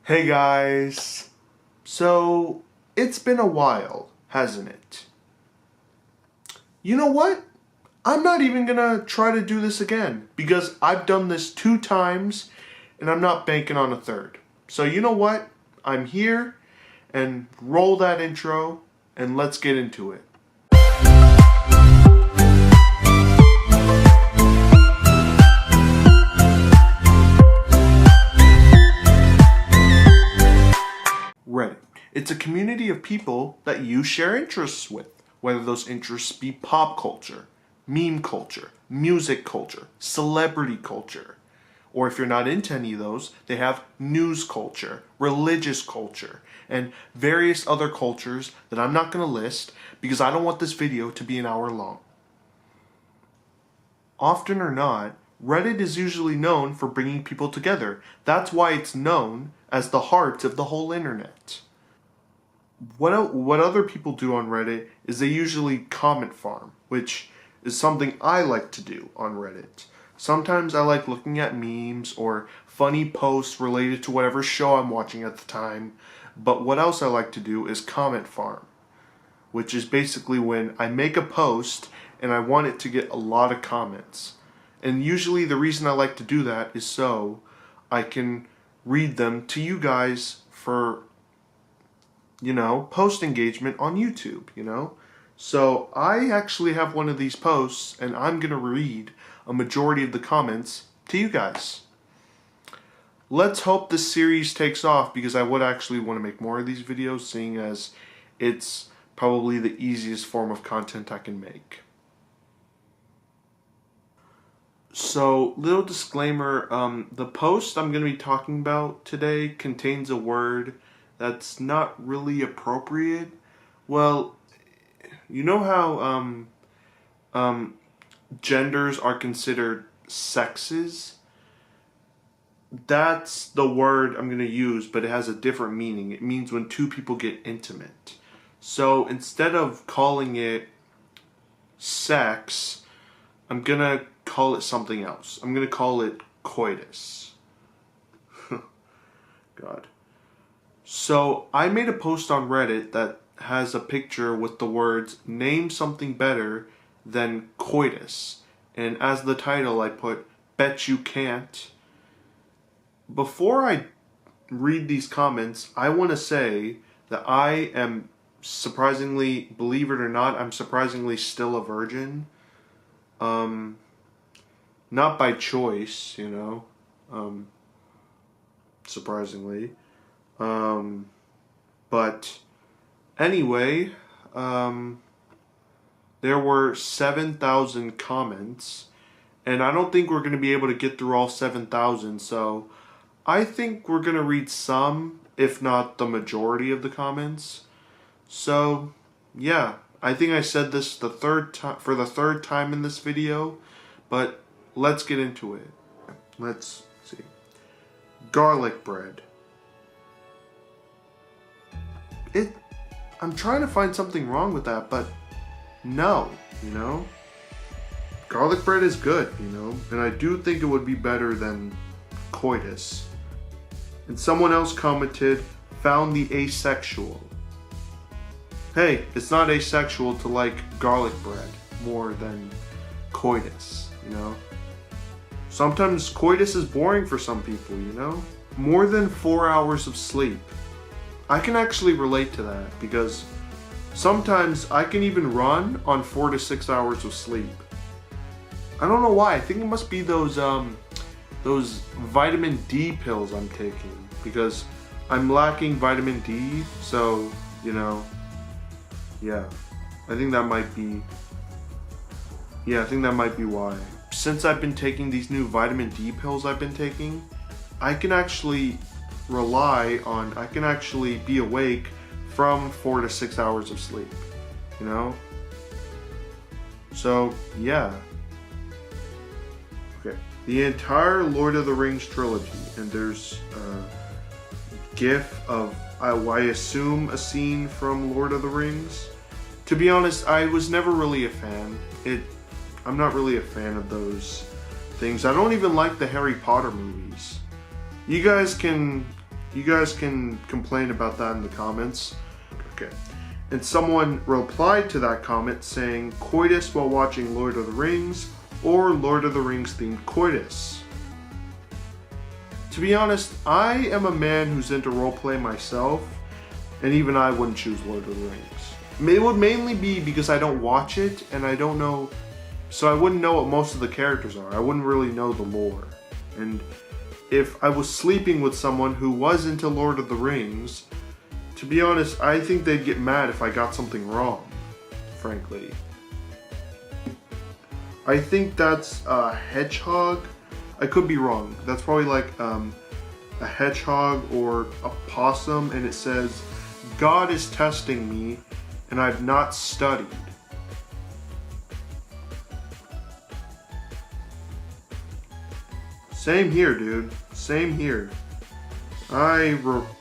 Hey guys! So, it's been a while, hasn't it? You know what? I'm not even gonna try to do this again because I've done this 2 times and I'm not banking on a third. So you know what? I'm here and roll that intro and let's get into it. Reddit. It's a community of people that you share interests with, whether those interests be pop culture, meme culture, music culture, celebrity culture. Or if you're not into any of those, they have news culture, religious culture, and various other cultures that I'm not going to list because I don't want this video to be an hour long. Often or not, Reddit is usually known for bringing people together. That's why it's known as the heart of the whole internet. What other people do on Reddit is they usually comment farm, which is something I like to do on Reddit. Sometimes I like looking at memes or funny posts related to whatever show I'm watching at the time, but what else I like to do is comment farm, which is basically when I make a post and I want it to get a lot of comments. And usually the reason I like to do that is so I can read them to you guys for, post engagement on YouTube, So I actually have one of these posts and I'm going to read a majority of the comments to you guys. Let's hope this series takes off because I would actually want to make more of these videos, seeing as it's probably the easiest form of content I can make. So, little disclaimer, the post I'm going to be talking about today contains a word that's not really appropriate. Well, you know how genders are considered sexes? That's the word I'm going to use, but it has a different meaning. It means when two people get intimate. So, instead of calling it sex, I'm going to call it something else. I'm going to call it coitus. God. So, I made a post on Reddit that has a picture with the words, name something better than coitus. And as the title, I put, bet you can't. Before I read these comments, I want to say that I am surprisingly, believe it or not, I'm surprisingly still a virgin. Not by choice, surprisingly. But anyway, there were 7,000 comments, and I don't think we're going to be able to get through all 7,000, so I think we're going to read some, if not the majority of the comments. So, yeah. I think I said this for the third time in this video, but let's get into it. Let's see. Garlic bread. I'm trying to find something wrong with that, but no, Garlic bread is good, and I do think it would be better than coitus. And someone else commented, found the asexual. Hey, it's not asexual to like garlic bread more than coitus, Sometimes coitus is boring for some people, More than 4 hours of sleep. I can actually relate to that because sometimes I can even run on 4 to 6 hours of sleep. I don't know why. I think it must be those vitamin D pills I'm taking because I'm lacking vitamin D, so, yeah, I think that might be why. Since I've been taking these new vitamin D pills I've been taking, I can actually be awake from 4 to 6 hours of sleep, So, yeah. Okay. The entire Lord of the Rings trilogy, and there's a GIF of, I assume, a scene from Lord of the Rings. To be honest, I was never really a fan. I'm not really a fan of those things. I don't even like the Harry Potter movies. You guys can You guys can complain about that in the comments. Okay. And someone replied to that comment saying, coitus while watching Lord of the Rings or Lord of the Rings themed coitus. To be honest, I am a man who's into roleplay myself, and even I wouldn't choose Lord of the Rings. It would mainly be because I don't watch it, and I don't know, so I wouldn't know what most of the characters are. I wouldn't really know the lore. And if I was sleeping with someone who was into Lord of the Rings, to be honest, I think they'd get mad if I got something wrong, frankly. I think that's a hedgehog. I could be wrong. That's probably like a hedgehog or a possum, and it says, God is testing me, and I've not studied. Same here, dude. Same here. I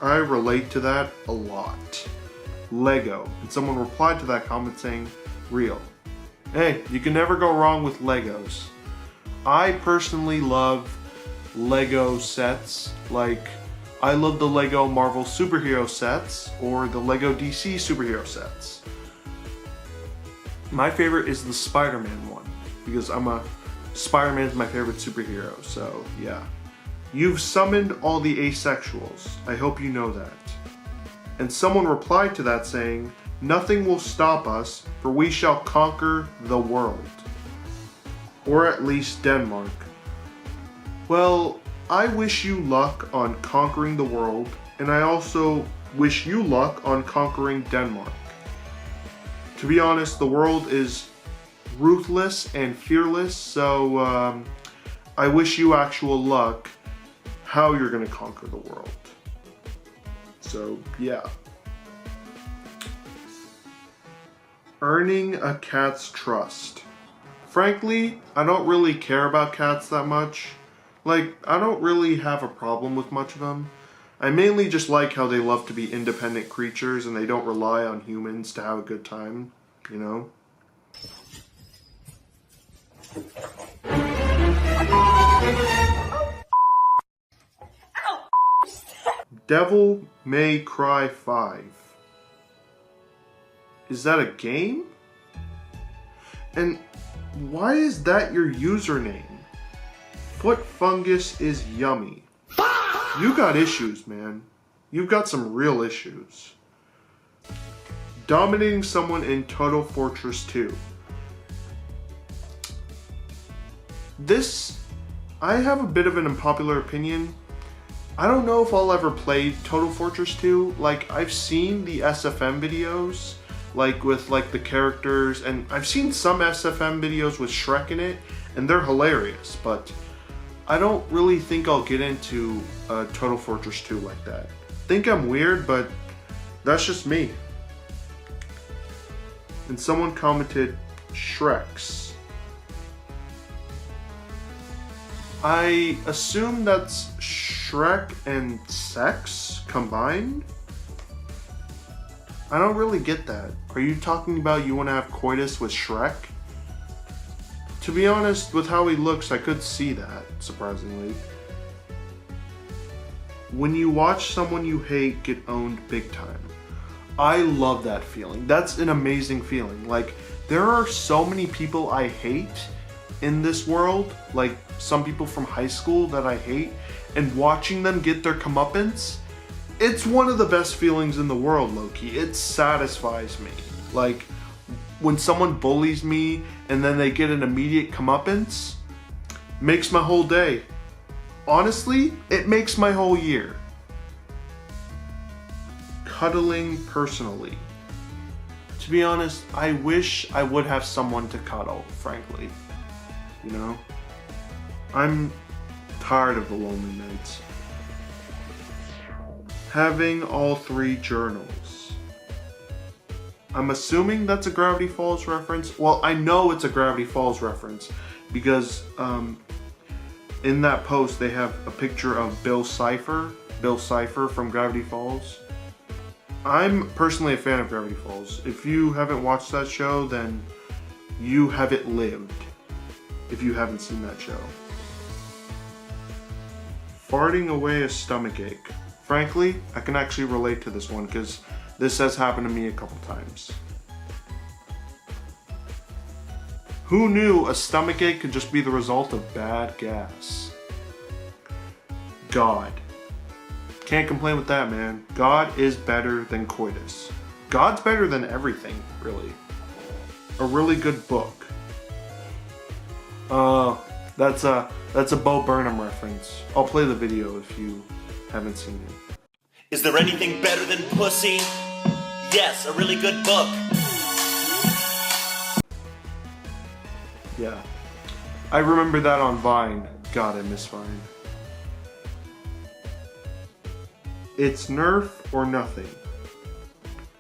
relate to that a lot. Lego. And someone replied to that comment saying, real. Hey, you can never go wrong with Legos. I personally love Lego sets. Like, I love the Lego Marvel superhero sets or the Lego DC superhero sets. My favorite is the Spider-Man one because Spider-Man is my favorite superhero, so yeah. You've summoned all the asexuals. I hope you know that. And someone replied to that saying, nothing will stop us, for we shall conquer the world. Or at least Denmark. Well, I wish you luck on conquering the world, and I also wish you luck on conquering Denmark. To be honest, the world is ruthless and fearless, so I wish you actual luck how you're gonna conquer the world. So, yeah. Earning a cat's trust. Frankly, I don't really care about cats that much. Like, I don't really have a problem with much of them. I mainly just like how they love to be independent creatures and they don't rely on humans to have a good time, you know? Devil May Cry 5. Is that a game? And why is that your username? Foot fungus is yummy. You got issues, man. You've got some real issues. Dominating someone in Total Fortress 2. This, I have a bit of an unpopular opinion. I don't know if I'll ever play Total Fortress 2. Like, I've seen the SFM videos, like with like the characters, and I've seen some SFM videos with Shrek in it, and they're hilarious, but I don't really think I'll get into Total Fortress 2 like that. Think I'm weird, but that's just me. And someone commented, Shreks. I assume that's Shrek and sex combined? I don't really get that. Are you talking about you want to have coitus with Shrek? To be honest, with how he looks, I could see that, surprisingly. When you watch someone you hate get owned big time. I love that feeling. That's an amazing feeling. Like, there are so many people I hate in this world, like some people from high school that I hate, and watching them get their comeuppance, it's one of the best feelings in the world, low-key. It satisfies me. Like, when someone bullies me and then they get an immediate comeuppance, makes my whole day. Honestly, it makes my whole year. Cuddling personally. To be honest, I wish I would have someone to cuddle, frankly. You know? I'm tired of the lonely nights. Having all 3 journals. I'm assuming that's a Gravity Falls reference. Well, I know it's a Gravity Falls reference because in that post they have a picture of Bill Cipher from Gravity Falls. I'm personally a fan of Gravity Falls. If you haven't watched that show, then you haven't lived. If you haven't seen that show. Farting away a stomachache. Frankly, I can actually relate to this one because this has happened to me a couple times. Who knew a stomachache could just be the result of bad gas? God. Can't complain with that, man. God is better than coitus. God's better than everything, really. A really good book. That's a Bo Burnham reference. I'll play the video if you haven't seen it. Is there anything better than pussy? Yes, a really good book. Yeah. I remember that on Vine. God, I miss Vine. It's Nerf or nothing.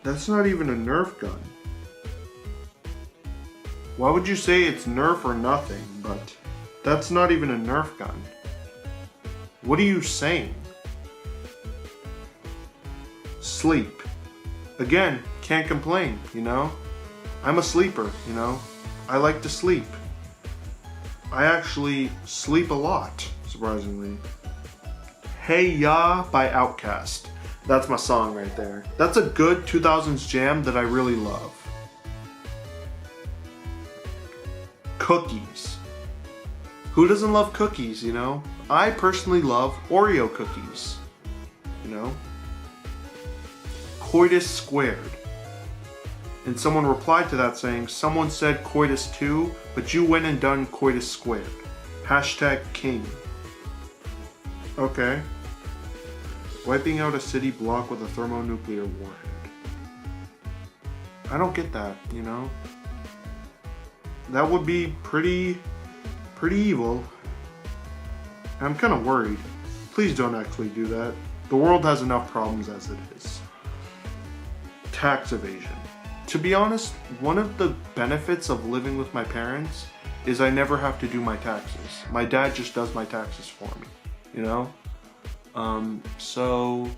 That's not even a Nerf gun. Why would you say it's Nerf or nothing, but that's not even a Nerf gun? What are you saying? Sleep. Again, can't complain, you know? I'm a sleeper, you know? I like to sleep. I actually sleep a lot, surprisingly. Hey Ya by Outkast. That's my song right there. That's a good 2000s jam that I really love. Cookies. Who doesn't love cookies, you know? I personally love Oreo cookies, you know? Coitus squared. And someone replied to that saying, someone said coitus too, but you went and done coitus squared. Hashtag king. Okay. Wiping out a city block with a thermonuclear warhead. I don't get that, you know? That would be pretty evil. I'm kind of worried. Please don't actually do that. The world has enough problems as it is. Tax evasion. To be honest, one of the benefits of living with my parents is I never have to do my taxes. My dad just does my taxes for me, you know? So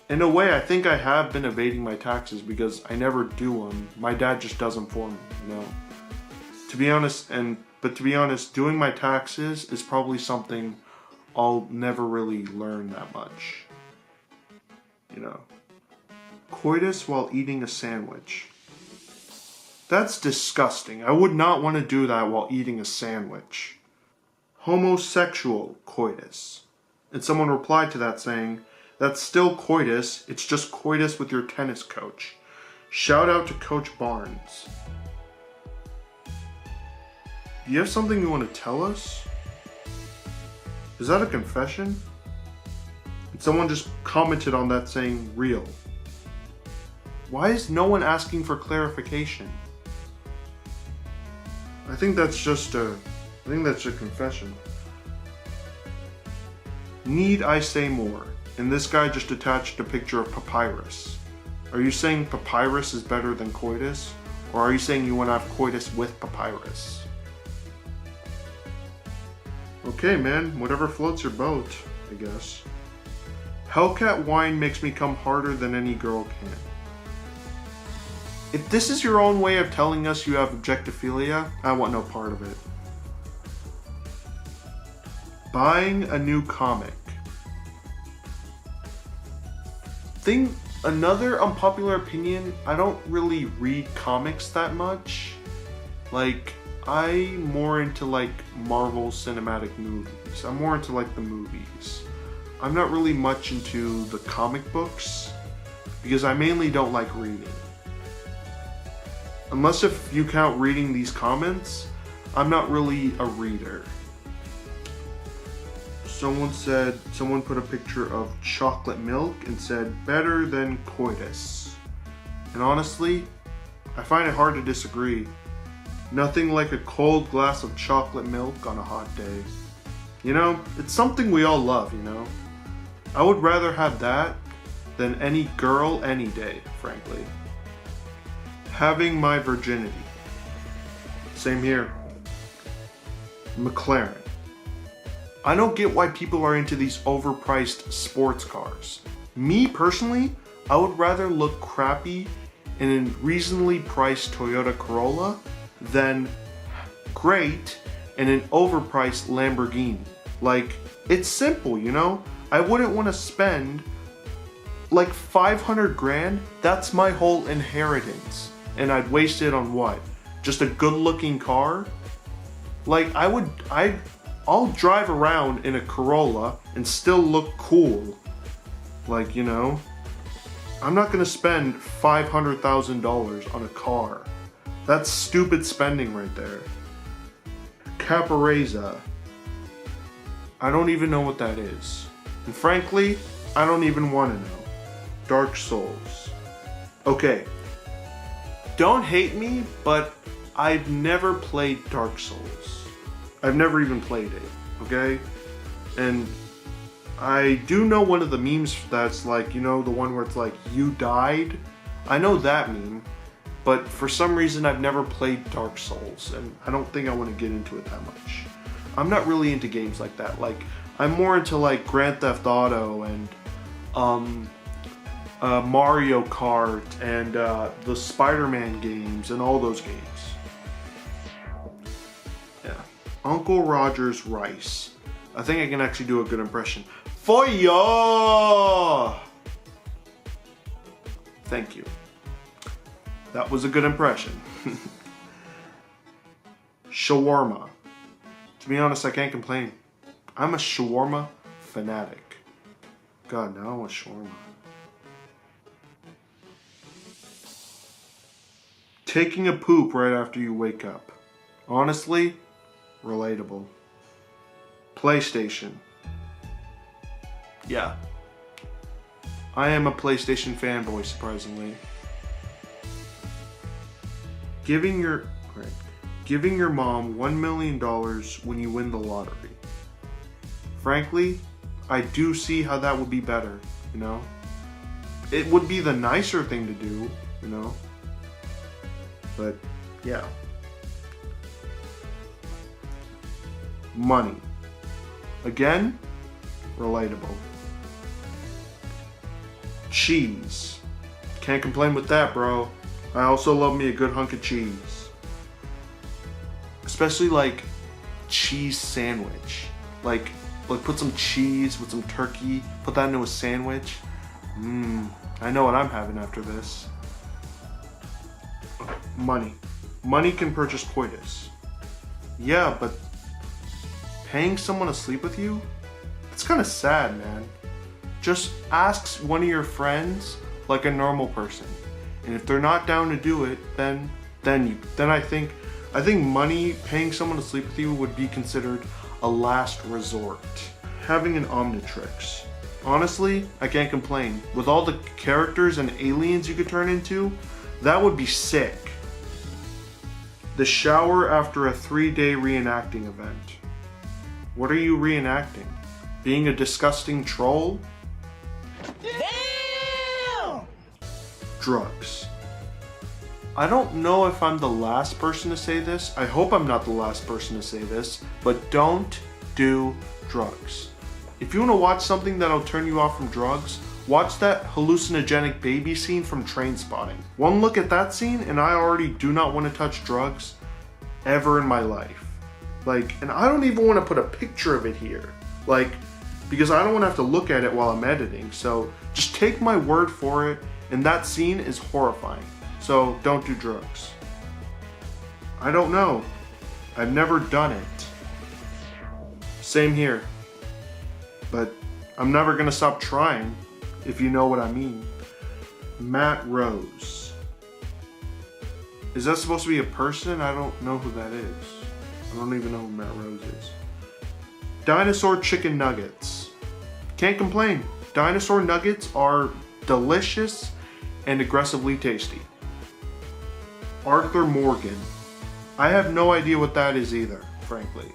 in a way, I think I have been evading my taxes because I never do them. My dad just does them for me, you know? To be honest, doing my taxes is probably something I'll never really learn that much, you know? Coitus while eating a sandwich. That's disgusting. I would not want to do that while eating a sandwich. Homosexual coitus. And someone replied to that saying, that's still coitus, it's just coitus with your tennis coach. Shout out to Coach Barnes. Do you have something you want to tell us? Is that a confession? And someone just commented on that saying, real. Why is no one asking for clarification? I think that's just a confession. Need I say more? And this guy just attached a picture of papyrus. Are you saying papyrus is better than coitus? Or are you saying you want to have coitus with papyrus? Okay, man, whatever floats your boat, I guess. Hellcat wine makes me come harder than any girl can. If this is your own way of telling us you have objectophilia, I want no part of it. Buying a new comic. Another unpopular opinion, I don't really read comics that much. Like, I'm more into like Marvel cinematic movies. I'm more into like the movies. I'm not really much into the comic books because I mainly don't like reading. Unless if you count reading these comments, I'm not really a reader. Someone put a picture of chocolate milk and said, better than coitus. And honestly, I find it hard to disagree. Nothing like a cold glass of chocolate milk on a hot day. You know, it's something we all love, you know? I would rather have that than any girl any day, frankly. Having my virginity. Same here. McLaren. I don't get why people are into these overpriced sports cars. Me personally, I would rather look crappy in a reasonably priced Toyota Corolla than great in an overpriced Lamborghini. Like, it's simple, you know? I wouldn't want to spend like 500 grand. That's my whole inheritance. And I'd waste it on what? Just a good looking car? Like I'll drive around in a Corolla and still look cool. Like, you know, I'm not gonna spend $500,000 on a car. That's stupid spending right there. Capareza. I don't even know what that is. And frankly, I don't even want to know. Dark Souls. Okay. Don't hate me, but I've never played Dark Souls. I've never even played it, okay? And I do know one of the memes that's like, you know, the one where it's like, you died. I know that meme, but for some reason I've never played Dark Souls, and I don't think I want to get into it that much. I'm not really into games like that. Like, I'm more into like Grand Theft Auto and Mario Kart and the Spider-Man games and all those games. Yeah. Uncle Roger's Rice. I think I can actually do a good impression. For ya! Thank you. That was a good impression. Shawarma. To be honest, I can't complain. I'm a shawarma fanatic. God, now I want shawarma. Taking a poop right after you wake up. Honestly, relatable. PlayStation. Yeah. I am a PlayStation fanboy, surprisingly. Giving your mom $1 million when you win the lottery. Frankly, I do see how that would be better, you know? It would be the nicer thing to do, you know? But, yeah. Money. Again, relatable. Cheese. Can't complain with that, bro. I also love me a good hunk of cheese. Especially like cheese sandwich. Like put some cheese with some turkey, put that into a sandwich. I know what I'm having after this. Money. Money can purchase coitus. Yeah, but paying someone to sleep with you? It's kind of sad, man. Just ask one of your friends like a normal person. And if they're not down to do it, then I think money, paying someone to sleep with you would be considered a last resort. Having an Omnitrix. Honestly, I can't complain. With all the characters and aliens you could turn into, that would be sick. The shower after a 3-day reenacting event. What are you reenacting? Being a disgusting troll? Damn! Drugs. I don't know if I'm the last person to say this. I hope I'm not the last person to say this, but don't do drugs. If you want to watch something that'll turn you off from drugs, watch that hallucinogenic baby scene from Trainspotting. One look at that scene and I already do not want to touch drugs ever in my life. Like, and I don't even want to put a picture of it here. Like, because I don't want to have to look at it while I'm editing. So just take my word for it, and that scene is horrifying. So don't do drugs. I don't know. I've never done it. Same here. But I'm never gonna stop trying, if you know what I mean. Matt Rose. Is that supposed to be a person? I don't know who that is. I don't even know who Matt Rose is. Dinosaur chicken nuggets. Can't complain. Dinosaur nuggets are delicious and aggressively tasty. Arthur Morgan. I have no idea what that is either, frankly.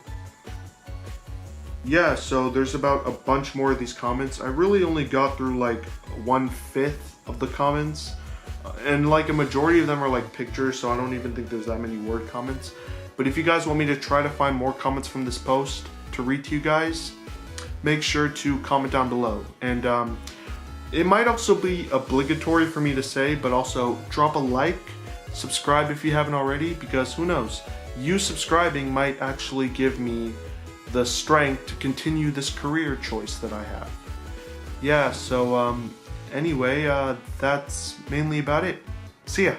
Yeah, so there's about a bunch more of these comments. I really only got through like 1/5 of the comments. And like a majority of them are like pictures, so I don't even think there's that many word comments. But if you guys want me to try to find more comments from this post to read to you guys, make sure to comment down below. And it might also be obligatory for me to say, but also drop a like, subscribe if you haven't already, because who knows, you subscribing might actually give me the strength to continue this career choice that I have. Yeah, so anyway, that's mainly about it. See ya.